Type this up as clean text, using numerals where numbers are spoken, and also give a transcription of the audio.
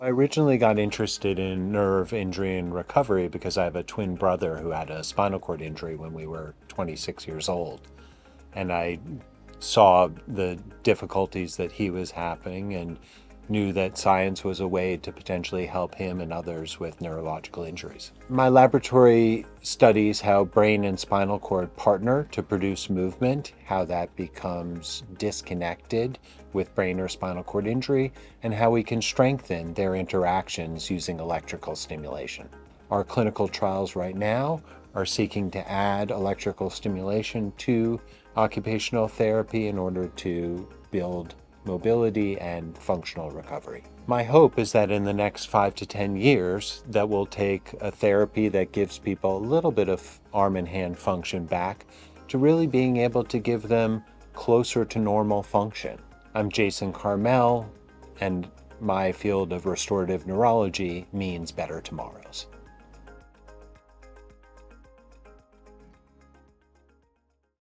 I originally got interested in nerve injury and recovery because I have a twin brother who had a spinal cord injury when we were 26 years old. And I saw the difficulties that he was having and knew that science was a way to potentially help him and others with neurological injuries. My laboratory studies how brain and spinal cord partner to produce movement, how that becomes disconnected with brain or spinal cord injury, and how we can strengthen their interactions using electrical stimulation. Our clinical trials right now are seeking to add electrical stimulation to occupational therapy in order to build mobility and functional recovery. My hope is that in the next 5 to 10 years that we'll take a therapy that gives people a little bit of arm and hand function back to really being able to give them closer to normal function. I'm Jason Carmel, and my field of restorative neurology means better tomorrows.